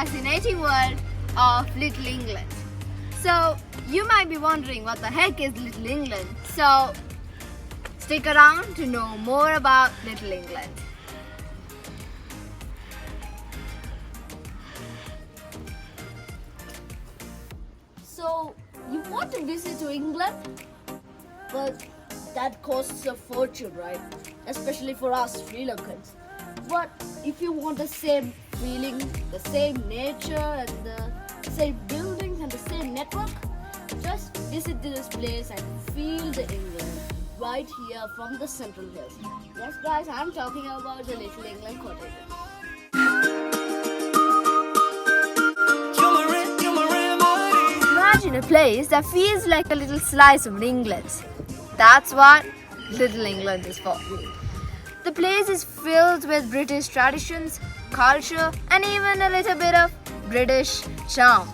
fascinating world of Little England. So, you might be wondering what the heck is Little England. So, stick around to know more about Little England. So, you want to visit to England? But that costs a fortune, right? Especially for us Sri Lankans. But if you want the same feeling, the same nature, and the same buildings and the same network, just visit this place and feel the England right here from the Central Hills. Yes, guys, I'm talking about the Little England cottages. Imagine a place that feels like a little slice of England. That's what Little England is for. The place is filled with British traditions, culture, and even a little bit of British charm.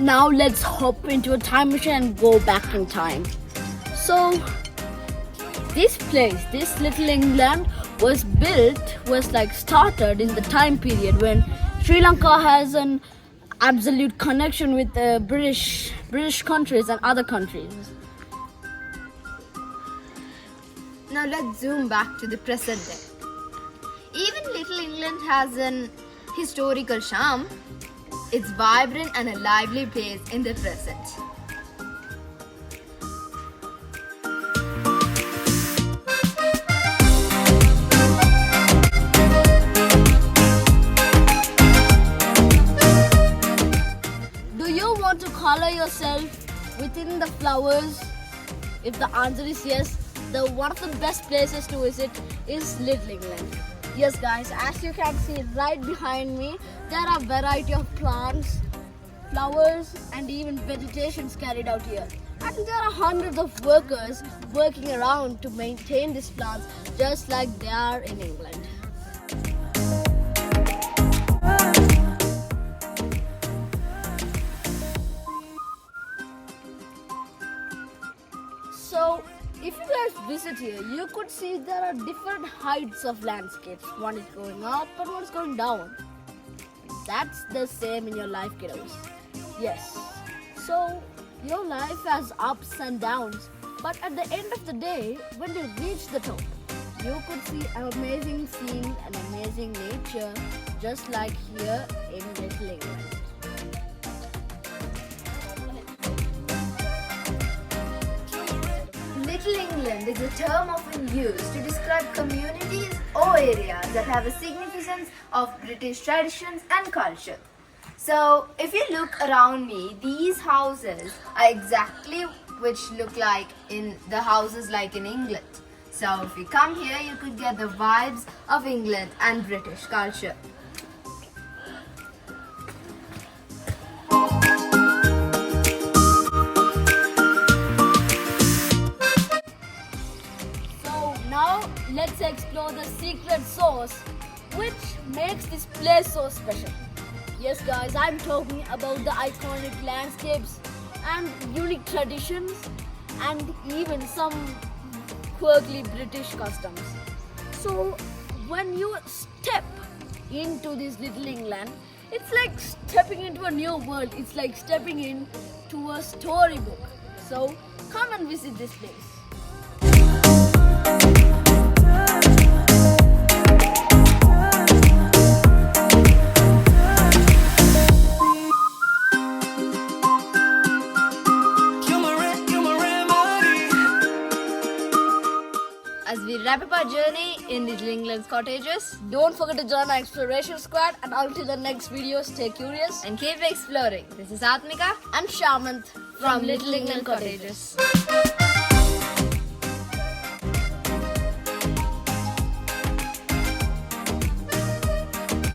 Now let's hop into a time machine and go back in time. So, this place, this Little England, was started in the time period when Sri Lanka has an absolute connection with the British countries and other countries. Now let's zoom back to the present day. Even Little England has an historical charm. It's vibrant and a lively place in the present. Do you want to color yourself within the flowers? If the answer is yes, one of the best places to visit is Little England. Yes, guys, as you can see right behind me, there are a variety of plants, flowers, and even vegetations carried out here. And there are hundreds of workers working around to maintain these plants just like they are in England. So, if you guys visit here, you could see there are different heights of landscapes. One is going up and one is going down. That's the same in your life, kiddos. Yes. So, your life has ups and downs. But at the end of the day, when you reach the top, you could see an amazing scene and amazing nature, just like here in Little England. Little England is a term often used to describe communities or areas that have a significance of British traditions and culture. So, if you look around me, these houses are exactly which look like in the houses like in England. So, if you come here, you could get the vibes of England and British culture. Now let's explore the secret sauce which makes this place so special. Yes, guys, I'm talking about the iconic landscapes and unique traditions and even some quirky British customs. So when you step into this Little England, it's like stepping into a new world. It's like stepping into a storybook. So come and visit this place. As we wrap up our journey in Little England's cottages, Don't forget to join our exploration squad, and until the next video, stay curious. and keep exploring. This is Atmika I'm Shamant from Little England Cottages.